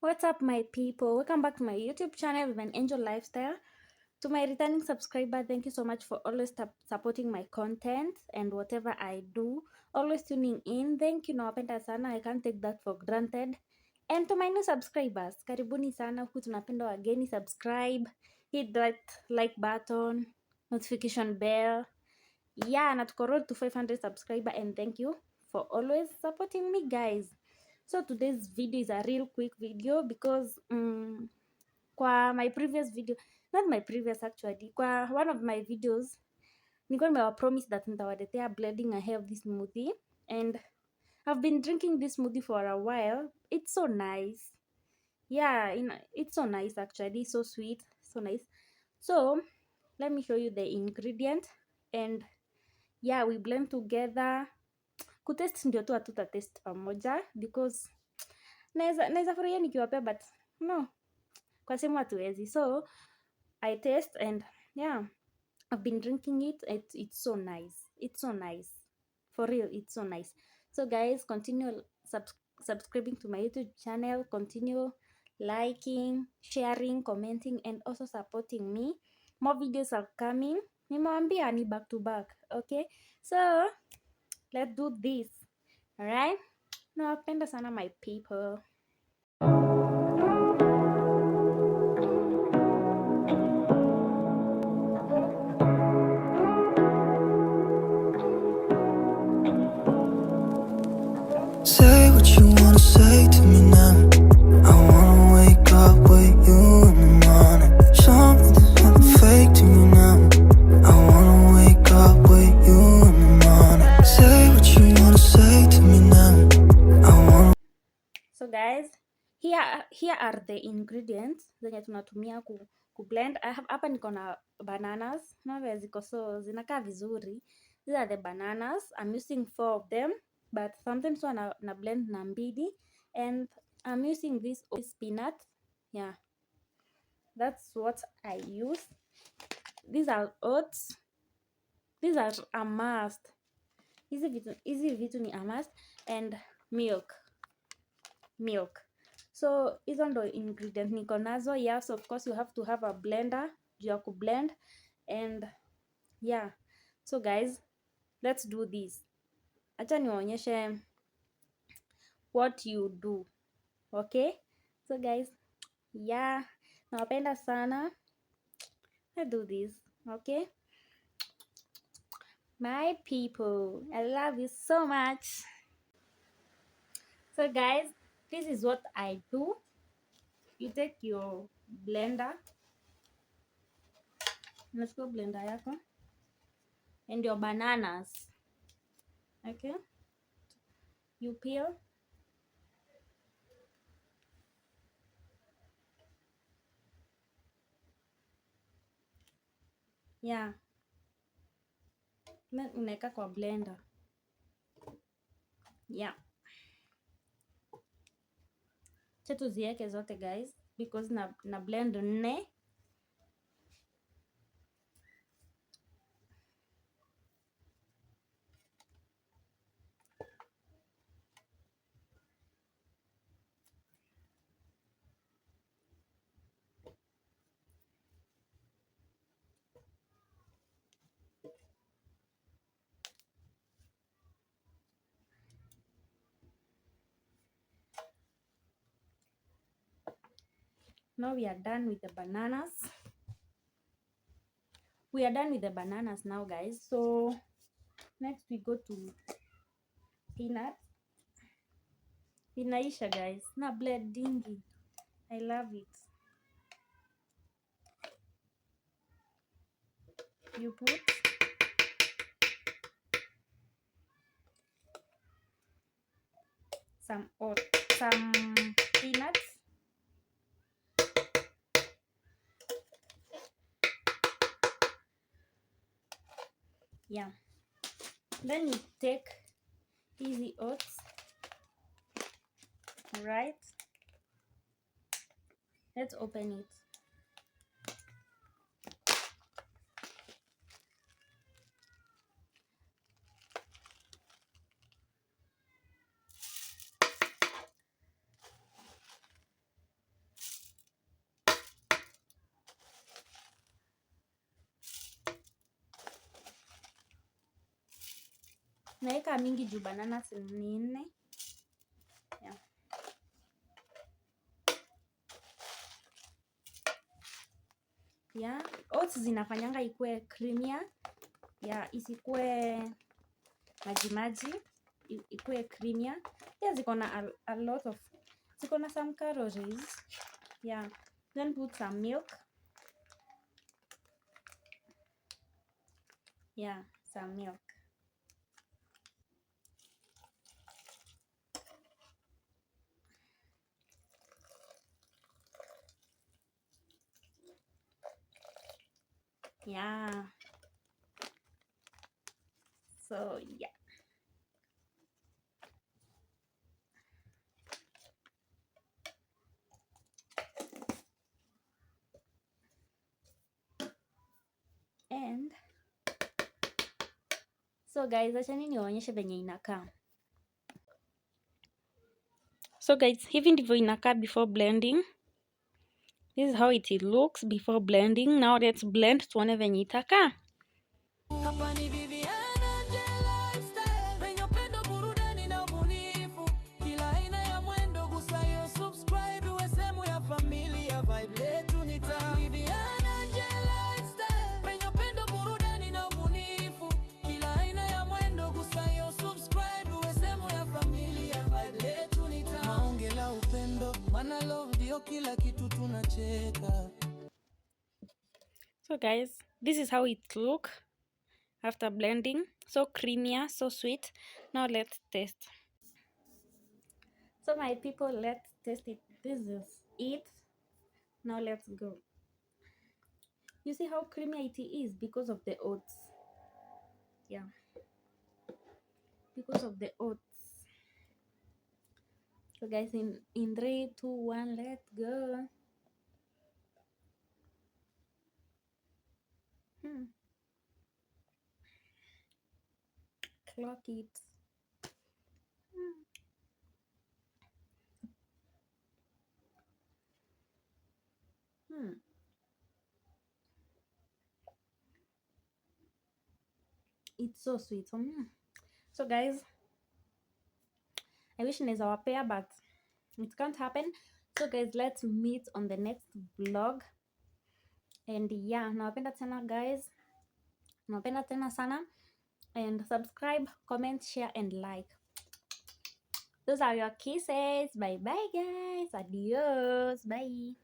What's up, my people? Welcome back to my YouTube channel with an angel lifestyle. To my returning subscriber, thank you so much for always supporting my content and whatever I do. Always tuning in. Thank you, nawapenda sana. I can't take that for granted. And to my new subscribers, karibuni sana. Huku tunapenda wageni, subscribe, hit that like button, notification bell. Yeah, na tuko road to 500 subscriber, and thank you for always supporting me, guys. So today's video is a real quick video because kwa my previous video, not my previous actually, kwa one of my videos nilikuwa nimewapromise that nitawaletea blending a healthy smoothie, and I've been drinking this smoothie for a while. It's so nice. Yeah, it's so nice actually, so sweet, so nice. So let me show you the ingredient, and yeah, we blend together. Kutest ndio tu hatuta test pamoja because naweza furahia nikiwapea, but no, kwa simu hatuwezi. So I taste, and yeah, I've been drinking it. It's so nice. It's so nice. For real, it's so nice. So guys, continue subscribing to my YouTube channel, continue liking, sharing, commenting, and also supporting me. More videos are coming. Nimewambia ni back to back. Okay, so let's do this. All right, nawapenda sana, my people. Say what you wanna say to me now. I wanna wake up with you in the morning. Show me there's nothing fake to me now. I wanna wake up with you in the morning. Say what you wanna say to me now. I wanna. So guys, here are the ingredients zenye tunatumia ku blend. Hapa niko na bananas, na ziko so zinakaa vizuri. These are the bananas. I'm using 4 of them, but sometimes na blend na mbili, and I'm using this peanut. Yeah, that's what I use. These are oats. These are a must. Hizi vitu ni a must, and milk. So hizo ndo ingredient niko nazo. Yes, of course you have to have a blender juu ya kublend, and yeah. So guys, let's do this. Acha niwaonyeshe what you do. Okay, so guys, yeah, nawapenda sana. Let's do this. Okay, my people, I love you so much. So guys, this is what I do. You take your blender, unachukua blender yako and your bananas. Okay, you peel. Yeah, unaweka kwa blender. Yeah, cha tuziweke zote guys, because na blend 4. Now we are done with the bananas. We are done with the bananas now guys. So next we go to peanut. Inaisha guys, na blendingi. I love it. You put some peanuts. Yeah, then you take easy oats. Right, let's open it. Naweka mingi juu banana ni 4. Yeah. Yeah. Oats zinafanyanga ikue creamier. Yeah, isikue maji ikue creamier. Yeah, ziko na a lot of, ziko na some calories. Yeah. Then put some milk. Yeah, some milk. Yeah. So yeah. And so guys, achani niwaonyeshe venye inakaa. So guys, hivi ndivyo inakaa before blending. This is how it looks before blending. Now let's blend tuone venye itakaa. So guys, this is how it look after blending. So creamier, so sweet. Now let's taste. So my people, let's taste it. This is it. Now let's go. You see how creamy it is because of the oats. Yeah, because of the oats. So guys, in 3, 2, 1, let's go. Clock it. It's so sweet. So guys, I wish naweza wapea but it can't happen. So guys, let's meet on the next vlog. And yeah, nawapenda tena guys. Nawapenda tena sana. And subscribe, comment, share, and like. Those are your kisses. Bye bye guys. Adios. Bye.